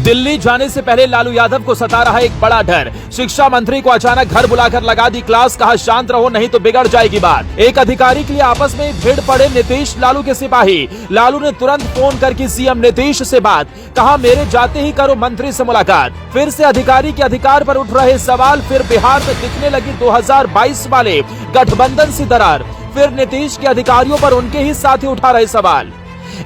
दिल्ली जाने से पहले लालू यादव को सता रहा एक बड़ा डर। शिक्षा मंत्री को अचानक घर बुलाकर लगा दी क्लास, कहा शांत रहो नहीं तो बिगड़ जाएगी बात। एक अधिकारी के लिए आपस में भिड़ पड़े नीतीश लालू के सिपाही। लालू ने तुरंत फोन करके सीएम नीतीश से बात, कहा मेरे जाते ही करो मंत्री से मुलाकात। फिर से अधिकारी के अधिकार पर उठ रहे सवाल, फिर बिहार में दिखने लगी 2022 वाले गठबंधन सी दरार। फिर नीतीश के अधिकारियों पर उनके ही साथी उठा रहे सवाल।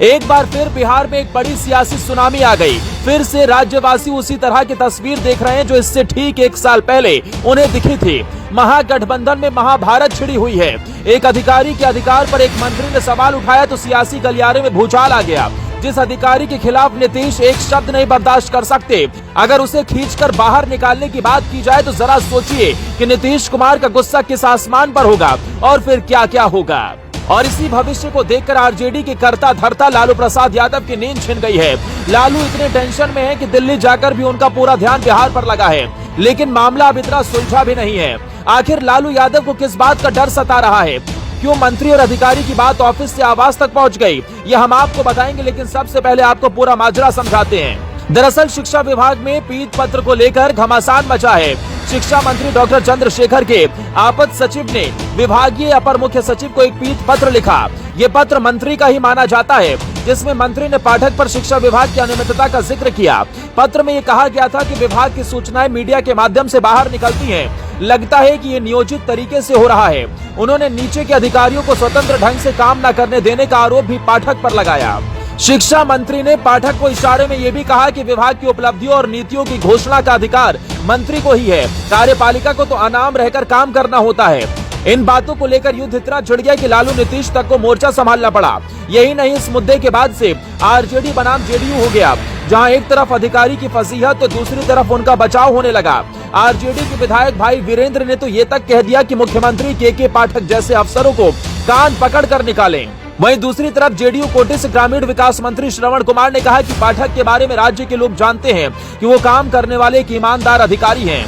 एक बार फिर बिहार में एक बड़ी सियासी सुनामी आ गई। फिर से राज्यवासी उसी तरह की तस्वीर देख रहे हैं जो इससे ठीक 1 साल पहले उन्हें दिखी थी। महागठबंधन में महाभारत छिड़ी हुई है। एक अधिकारी के अधिकार पर एक मंत्री ने सवाल उठाया तो सियासी गलियारे में भूचाल आ गया। जिस अधिकारी के खिलाफ नीतीश एक शब्द नहीं बर्दाश्त कर सकते, अगर उसे खींचकर बाहर निकालने की बात की जाए तो जरा सोचिए कि नीतीश कुमार का गुस्सा किस आसमान पर होगा और फिर क्या क्या होगा। और इसी भविष्य को देखकर आरजेडी के करता धरता लालू प्रसाद यादव की नींद छिन गई है। लालू इतने टेंशन में है कि दिल्ली जाकर भी उनका पूरा ध्यान बिहार पर लगा है, लेकिन मामला अब इतना सुलझा भी नहीं है। आखिर लालू यादव को किस बात का डर सता रहा है? क्यों मंत्री और अधिकारी की बात ऑफिस से आवास तक पहुंच गई, ये हम आपको बताएंगे, लेकिन सबसे पहले आपको पूरा माजरा समझाते हैं। दरअसल शिक्षा विभाग में पीत पत्र को लेकर घमासान मचा है। शिक्षा मंत्री डॉक्टर चंद्रशेखर के आपात सचिव ने विभागीय अपर मुख्य सचिव को एक पीत पत्र लिखा। ये पत्र मंत्री का ही माना जाता है, जिसमें मंत्री ने पाठक पर शिक्षा विभाग की अनियमितता का जिक्र किया। पत्र में ये कहा गया था कि विभाग की सूचनाएं मीडिया के माध्यम से बाहर निकलती हैं। लगता है कि ये नियोजित तरीके से हो रहा है। उन्होंने नीचे के अधिकारियों को स्वतंत्र ढंग से काम न करने देने का आरोप भी पाठक पर लगाया। शिक्षा मंत्री ने पाठक को इशारे में ये भी कहा कि विभाग की उपलब्धियों और नीतियों की घोषणा का अधिकार मंत्री को ही है, कार्यपालिका को तो अनाम रहकर काम करना होता है। इन बातों को लेकर युद्ध इतना छिड़ गया कि लालू नीतीश तक को मोर्चा संभालना पड़ा। यही नहीं, इस मुद्दे के बाद से आरजेडी बनाम जेडीयू हो गया, जहां एक तरफ अधिकारी की फसीहत तो दूसरी तरफ उनका बचाव होने लगा। आरजेडी के विधायक भाई वीरेंद्र ने तो ये तक कह दिया कि मुख्यमंत्री के पाठक जैसे अफसरों को कान पकड़ कर निकालें। वहीं दूसरी तरफ जेडीयू कोटे से ग्रामीण विकास मंत्री श्रवण कुमार ने कहा कि पाठक के बारे में राज्य के लोग जानते हैं कि वो काम करने वाले एक ईमानदार अधिकारी हैं।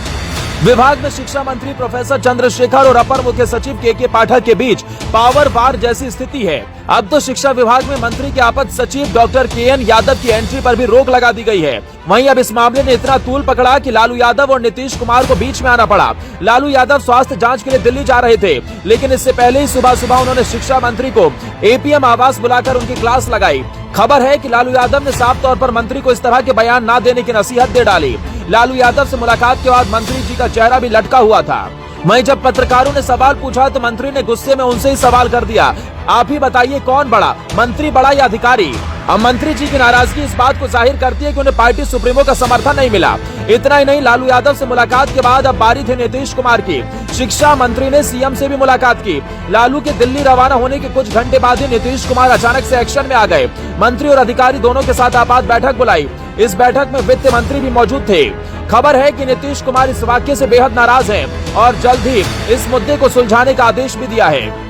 विभाग में शिक्षा मंत्री प्रोफेसर चंद्रशेखर और अपर मुख्य सचिव के पाठक के बीच पावर वार जैसी स्थिति है। अब तो शिक्षा विभाग में मंत्री के आपात सचिव डॉक्टर केएन यादव की एंट्री पर भी रोक लगा दी गई है। वहीं अब इस मामले ने इतना तूल पकड़ा कि लालू यादव और नीतीश कुमार को बीच में आना पड़ा। लालू यादव स्वास्थ्य जांच के लिए दिल्ली जा रहे थे, लेकिन इससे पहले ही सुबह सुबह उन्होंने शिक्षा मंत्री को एपीएम आवास बुलाकर उनकी क्लास लगाई। खबर है कि लालू यादव ने साफ तौर पर मंत्री को इस तरह के बयान न देने की नसीहत दे डाली। लालू यादव से मुलाकात के बाद मंत्री जी का चेहरा भी लटका हुआ था। वहीं जब पत्रकारों ने सवाल पूछा तो मंत्री ने गुस्से में उनसे ही सवाल कर दिया, आप ही बताइए कौन बड़ा, मंत्री बड़ा या अधिकारी? अब मंत्री जी की नाराजगी इस बात को जाहिर करती है कि उन्हें पार्टी सुप्रीमो का समर्थन नहीं मिला। इतना ही नहीं, लालू यादव से मुलाकात के बाद अब बारी थी नीतीश कुमार की। शिक्षा मंत्री ने सीएम से भी मुलाकात की। लालू के दिल्ली रवाना होने के कुछ घंटे बाद ही नीतीश कुमार अचानक से एक्शन में आ गए। मंत्री और अधिकारी दोनों के साथ आपात बैठक बुलाई। इस बैठक में वित्त मंत्री भी मौजूद थे। खबर है कि नीतीश कुमार इस वाक्य से बेहद नाराज हैं और जल्द ही इस मुद्दे को सुलझाने का आदेश भी दिया है।